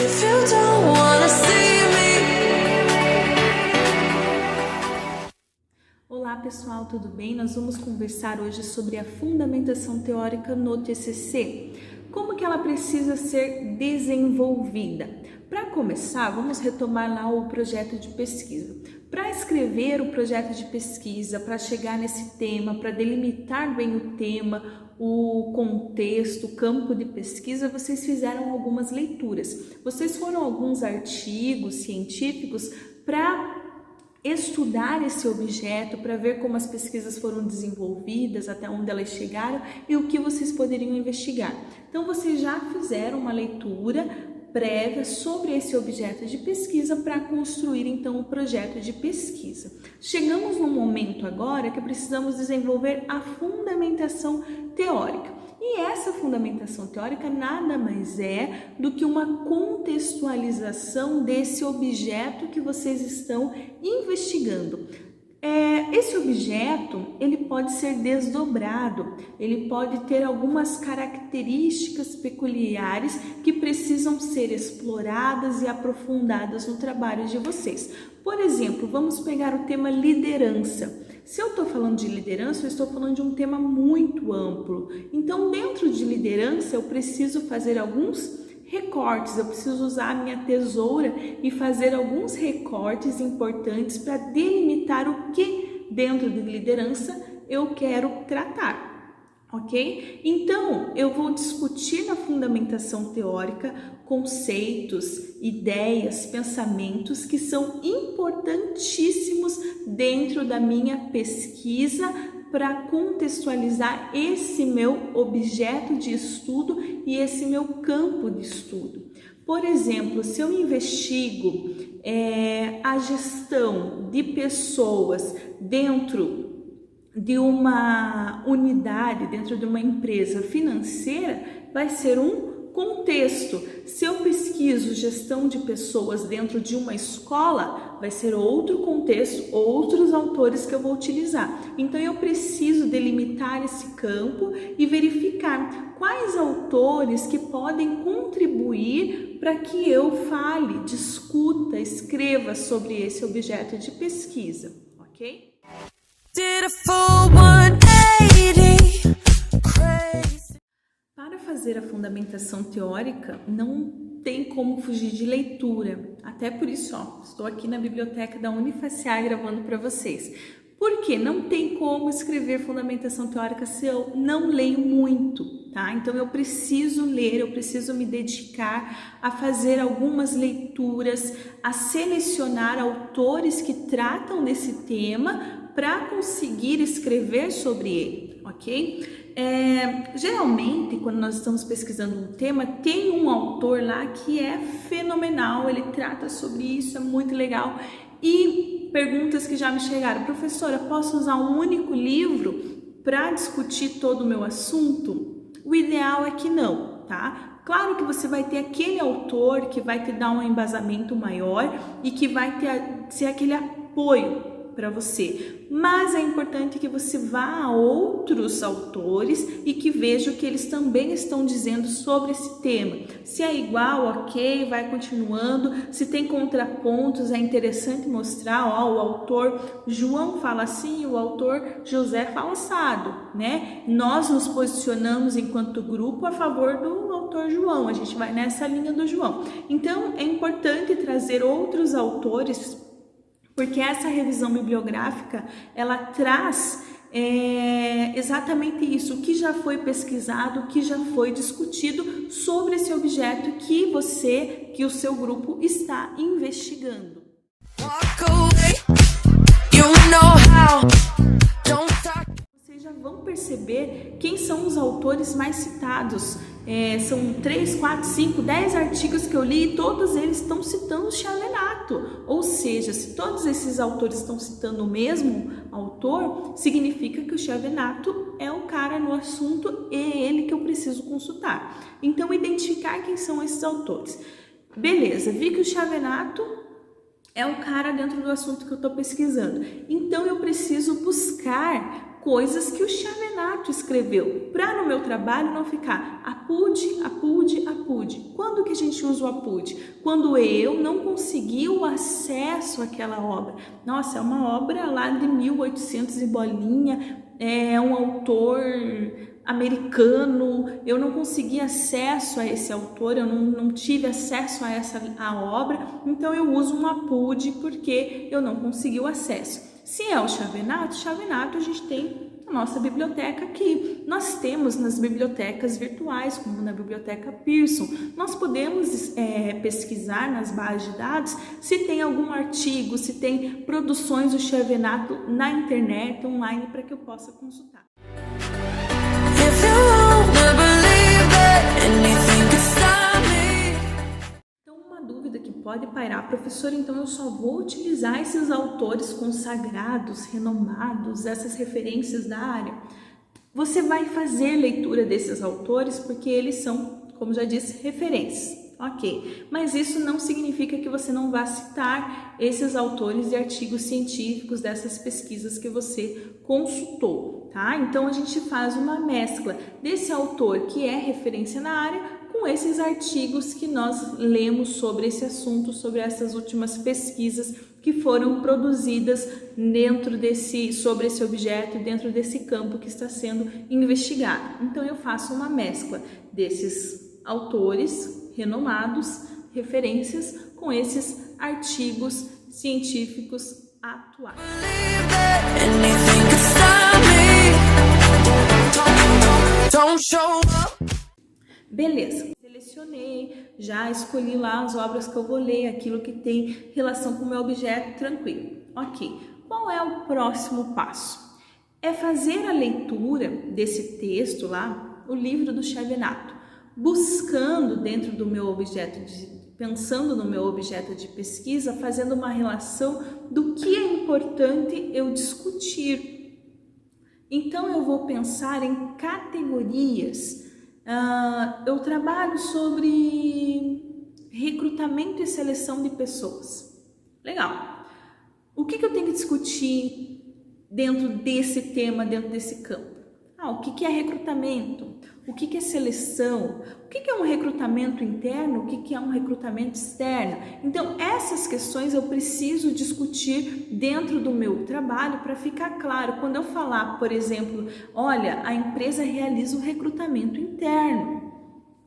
If you don't wanna see me. Olá pessoal, tudo bem? Nós vamos conversar hoje sobre a fundamentação teórica no TCC. Como que ela precisa ser desenvolvida? Para começar, vamos retomar lá o projeto de pesquisa. Para escrever o projeto de pesquisa, para chegar nesse tema, para delimitar bem o tema, o contexto, o campo de pesquisa, vocês fizeram algumas leituras. Vocês foram a alguns artigos científicos para estudar esse objeto, para ver como as pesquisas foram desenvolvidas, até onde elas chegaram e o que vocês poderiam investigar. Então, vocês já fizeram uma leitura prévia sobre esse objeto de pesquisa para construir então o projeto de pesquisa. Chegamos no momento agora que precisamos desenvolver a fundamentação teórica. E essa fundamentação teórica nada mais é do que uma contextualização desse objeto que vocês estão investigando. Esse objeto, ele pode ser desdobrado, ele pode ter algumas características peculiares que precisam ser exploradas e aprofundadas no trabalho de vocês. Por exemplo, vamos pegar o tema liderança. Se eu estou falando de liderança, eu estou falando de um tema muito amplo. Então, dentro de liderança, eu preciso fazer alguns recortes, eu preciso usar a minha tesoura e fazer alguns recortes importantes para delimitar o que dentro de liderança eu quero tratar, ok? Então, eu vou discutir na fundamentação teórica conceitos, ideias, pensamentos que são importantíssimos dentro da minha pesquisa para contextualizar esse meu objeto de estudo e esse meu campo de estudo. Por exemplo, se eu investigo a gestão de pessoas dentro de uma unidade, dentro de uma empresa financeira, vai ser um contexto. Se eu pesquiso gestão de pessoas dentro de uma escola, vai ser outro contexto, outros autores que eu vou utilizar. Então, eu preciso delimitar esse campo e verificar quais autores que podem contribuir para que eu fale, discuta, escreva sobre esse objeto de pesquisa, ok? Did a full 180. Crazy. Para fazer a fundamentação teórica, não tem como fugir de leitura. Até por isso, estou aqui na biblioteca da Unifaciar gravando para vocês. Porque não tem como escrever fundamentação teórica se eu não leio muito, tá? Então eu preciso ler, eu preciso me dedicar a fazer algumas leituras, a selecionar autores que tratam desse tema para conseguir escrever sobre ele, ok? Geralmente, quando nós estamos pesquisando um tema, tem um autor lá que é fenomenal, ele trata sobre isso, é muito legal. E perguntas que já me chegaram: professora, posso usar um único livro para discutir todo o meu assunto? O ideal é que não, tá? Claro que você vai ter aquele autor que vai te dar um embasamento maior e que vai ser aquele apoio para você, mas é importante que você vá a outros autores e que veja o que eles também estão dizendo sobre esse tema. Se é igual, ok, vai continuando. Se tem contrapontos, é interessante mostrar, o autor João fala assim, o autor José fala assado, né? Nós nos posicionamos enquanto grupo a favor do autor João, a gente vai nessa linha do João. Então, é importante trazer outros autores, porque essa revisão bibliográfica, ela traz exatamente isso, o que já foi pesquisado, o que já foi discutido sobre esse objeto que o seu grupo está investigando. Walk away. You know how. Don't talk. Vocês já vão perceber quem são os autores mais citados. São 3, 4, 5, 10 artigos que eu li e todos eles estão citando o Chiavenato. Ou seja, se todos esses autores estão citando o mesmo autor, significa que o Chiavenato é o cara no assunto e é ele que eu preciso consultar. Então, identificar quem são esses autores. Beleza, vi que o Chiavenato é o cara dentro do assunto que eu estou pesquisando. Então, eu preciso buscar coisas que o Chavenato escreveu, para no meu trabalho não ficar apude, apude, apude. Quando que a gente usa o apude? Quando eu não consegui o acesso àquela obra. Nossa, é uma obra lá de 1800 e bolinha, é um autor americano, eu não consegui acesso a esse autor, eu não tive acesso a obra, então eu uso um apude porque eu não consegui o acesso. Se é o Chavenato a gente tem a nossa biblioteca aqui. Nós temos nas bibliotecas virtuais, como na biblioteca Pearson, nós podemos pesquisar nas bases de dados se tem algum artigo, se tem produções do Chavenato na internet, online, para que eu possa consultar. If you wanna believe it, anything can stop me. Então, uma dúvida que pode pairar, professor, então eu só vou utilizar esses autores consagrados, renomados, essas referências da área? Você vai fazer leitura desses autores porque eles são, como já disse, referências, ok? Mas isso não significa que você não vá citar esses autores e artigos científicos dessas pesquisas que você consultou, tá? Então, a gente faz uma mescla desse autor que é referência na área com esses artigos que nós lemos sobre esse assunto, sobre essas últimas pesquisas que foram produzidas sobre esse objeto, dentro desse campo que está sendo investigado. Então, eu faço uma mescla desses autores renomados, referências, com esses artigos científicos atuais. Anything can stop me. Don't show up. Beleza, selecionei, já escolhi lá as obras que eu vou ler, aquilo que tem relação com o meu objeto, tranquilo. Ok, qual é o próximo passo? É fazer a leitura desse texto lá, o livro do Chavenato, buscando dentro do meu objeto, pensando no meu objeto de pesquisa, fazendo uma relação do que é importante eu discutir. Então, eu vou pensar em categorias. Eu trabalho sobre recrutamento e seleção de pessoas. Legal. O que eu tenho que discutir dentro desse tema, dentro desse campo? O que é recrutamento? O que é seleção? O que é um recrutamento interno? O que é um recrutamento externo? Então, essas questões eu preciso discutir dentro do meu trabalho para ficar claro. Quando eu falar, por exemplo, olha, a empresa realiza o recrutamento interno.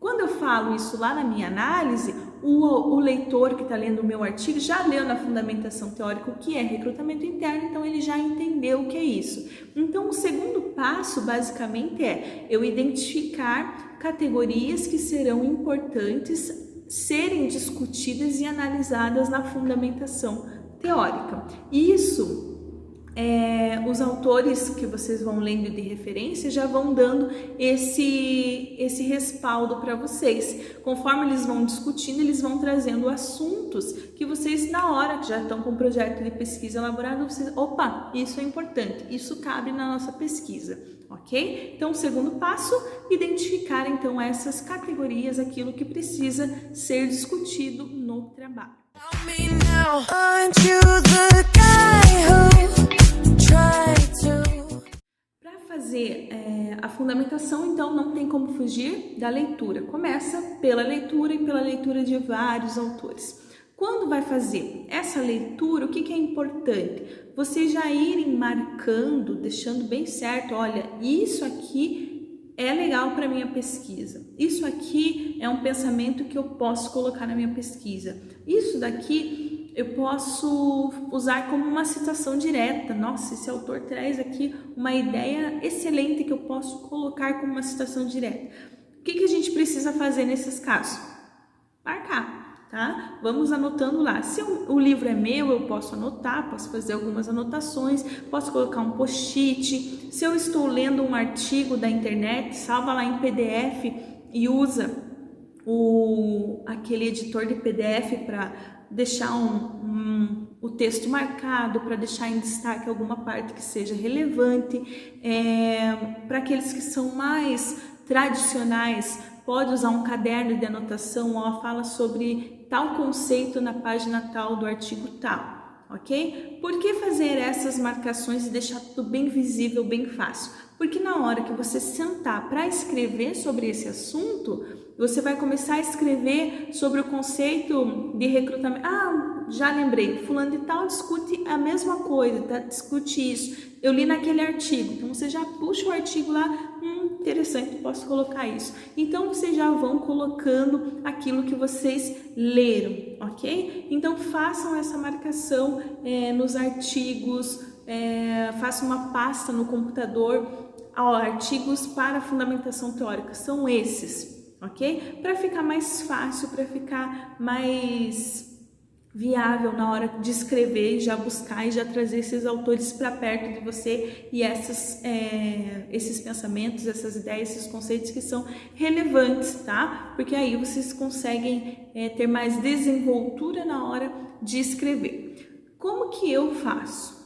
Quando eu falo isso lá na minha análise, o leitor que está lendo o meu artigo já leu na fundamentação teórica o que é recrutamento interno, então ele já entendeu o que é isso. Então, o segundo passo, basicamente, é eu identificar categorias que serão importantes serem discutidas e analisadas na fundamentação teórica. Isso os autores que vocês vão lendo de referência já vão dando esse respaldo para vocês. Conforme eles vão discutindo, eles vão trazendo assuntos que vocês, na hora que já estão com o projeto de pesquisa elaborado, vocês, opa, isso é importante, isso cabe na nossa pesquisa, ok? Então, o segundo passo, identificar então essas categorias, aquilo que precisa ser discutido no trabalho. Tell me now, aren't you the guy who tried to? Para fazer a fundamentação, então, não tem como fugir da leitura. Começa pela leitura e pela leitura de vários autores. Quando vai fazer essa leitura, o que é importante? Vocês já irem marcando, deixando bem certo, olha, isso aqui é legal para minha pesquisa. Isso aqui é um pensamento que eu posso colocar na minha pesquisa. Isso daqui eu posso usar como uma citação direta. Nossa, esse autor traz aqui uma ideia excelente que eu posso colocar como uma citação direta. O que a gente precisa fazer nesses casos? Marcar, tá? Vamos anotando lá. Se o livro é meu, eu posso anotar, posso fazer algumas anotações, posso colocar um post-it. Se eu estou lendo um artigo da internet, salva lá em PDF e usa aquele editor de PDF para deixar o texto marcado, para deixar em destaque alguma parte que seja relevante. Para aqueles que são mais tradicionais, pode usar um caderno de anotação, fala sobre tal conceito na página tal do artigo tal, ok? Por que fazer essas marcações e deixar tudo bem visível, bem fácil? Porque na hora que você sentar para escrever sobre esse assunto, você vai começar a escrever sobre o conceito de recrutamento. Ah, já lembrei, fulano de tal discute a mesma coisa, tá? Discute isso. Eu li naquele artigo, então você já puxa o artigo lá, interessante, posso colocar isso. Então vocês já vão colocando aquilo que vocês leram, ok? Então façam essa marcação nos artigos, façam uma pasta no computador, artigos para fundamentação teórica, são esses, ok? Para ficar mais fácil, para ficar mais viável na hora de escrever, já buscar e já trazer esses autores para perto de você e esses pensamentos, essas ideias, esses conceitos que são relevantes, tá? Porque aí vocês conseguem ter mais desenvoltura na hora de escrever. Como que eu faço?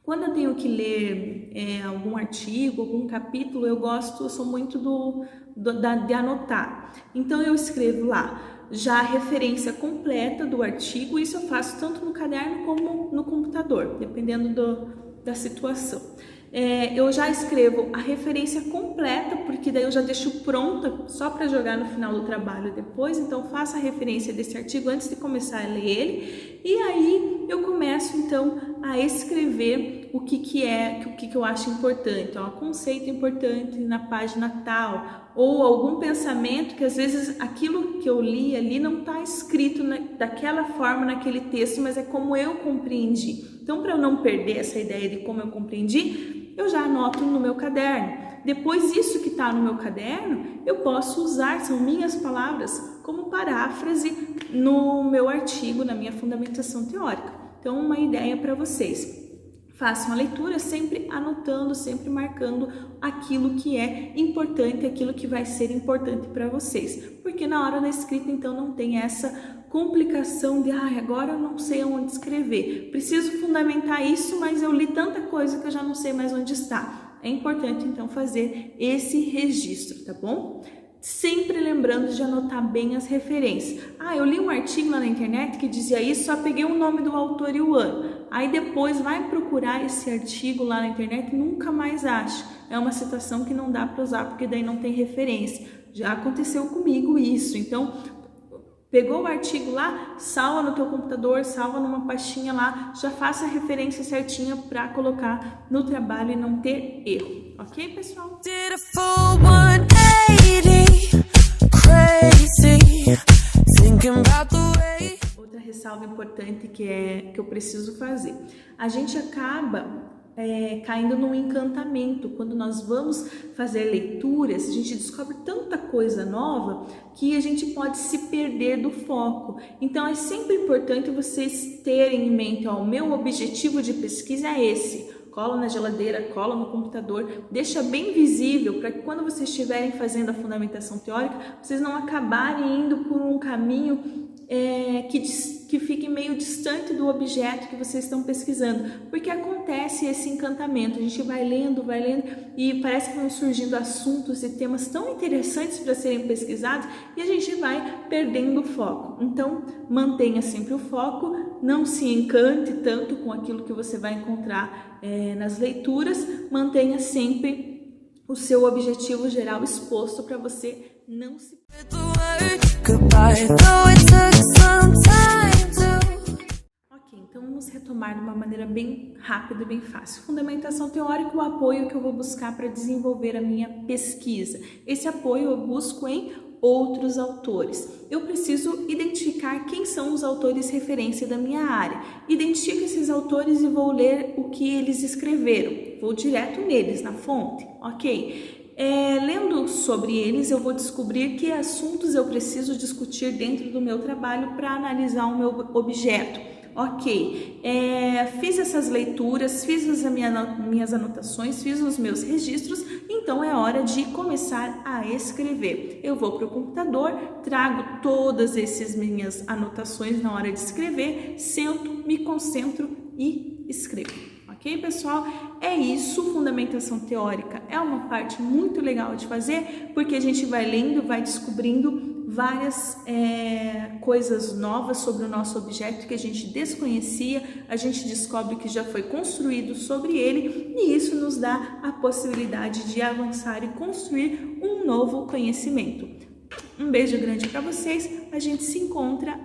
Quando eu tenho que ler algum artigo, algum capítulo, eu sou muito de anotar. Então eu escrevo lá já a referência completa do artigo, isso eu faço tanto no caderno como no computador, dependendo da situação. Eu já escrevo a referência completa, porque daí eu já deixo pronta só para jogar no final do trabalho depois, então faço a referência desse artigo antes de começar a ler ele, e aí eu começo então a escrever o que eu acho importante, conceito importante na página tal, ou algum pensamento que às vezes aquilo que eu li ali não está escrito daquela forma naquele texto, mas é como eu compreendi. Então, para eu não perder essa ideia de como eu compreendi, eu já anoto no meu caderno. Depois, isso que está no meu caderno, eu posso usar, são minhas palavras, como paráfrase no meu artigo, na minha fundamentação teórica. Então, uma ideia para vocês. Façam a leitura sempre anotando, sempre marcando aquilo que é importante, aquilo que vai ser importante para vocês. Porque na hora da escrita, então, não tem essa complicação de agora eu não sei onde escrever. Preciso fundamentar isso, mas eu li tanta coisa que eu já não sei mais onde está. É importante, então, fazer esse registro, tá bom? Sempre lembrando de anotar bem as referências. Eu li um artigo lá na internet que dizia isso, só peguei o nome do autor e o ano. Aí depois vai procurar esse artigo lá na internet e nunca mais acha. É uma citação que não dá para usar porque daí não tem referência. Já aconteceu comigo isso. Então, pegou o artigo lá, salva no teu computador, salva numa pastinha lá, já faça a referência certinha para colocar no trabalho e não ter erro. Ok, pessoal? Did a full 180, crazy, thinking about the way. Outra ressalva importante que eu preciso fazer. A gente acaba caindo num encantamento. Quando nós vamos fazer leituras, a gente descobre tanta coisa nova que a gente pode se perder do foco. Então é sempre importante vocês terem em mente, o meu objetivo de pesquisa é esse. Cola na geladeira, cola no computador, deixa bem visível para que quando vocês estiverem fazendo a fundamentação teórica, vocês não acabarem indo por um caminho que fique meio distante do objeto que vocês estão pesquisando, porque acontece esse encantamento, a gente vai lendo e parece que vão surgindo assuntos e temas tão interessantes para serem pesquisados e a gente vai perdendo o foco. Então, mantenha sempre o foco, não se encante tanto com aquilo que você vai encontrar nas leituras, mantenha sempre o seu objetivo geral exposto para você não se... Ok, então vamos retomar de uma maneira bem rápida e bem fácil. Fundamentação teórica, o apoio que eu vou buscar para desenvolver a minha pesquisa. Esse apoio eu busco em outros autores. Eu preciso identificar quem são os autores referência da minha área. Identifico esses autores e vou ler o que eles escreveram. Vou direto neles, na fonte, ok? Lendo sobre eles, eu vou descobrir que assuntos eu preciso discutir dentro do meu trabalho para analisar o meu objeto. Ok, fiz essas leituras, fiz as minhas anotações, fiz os meus registros, então é hora de começar a escrever. Eu vou para o computador, trago todas essas minhas anotações na hora de escrever, sento, me concentro e escrevo. Ok, pessoal? É isso, fundamentação teórica é uma parte muito legal de fazer, porque a gente vai lendo, vai descobrindo várias coisas novas sobre o nosso objeto que a gente desconhecia, a gente descobre que já foi construído sobre ele e isso nos dá a possibilidade de avançar e construir um novo conhecimento. Um beijo grande para vocês, a gente se encontra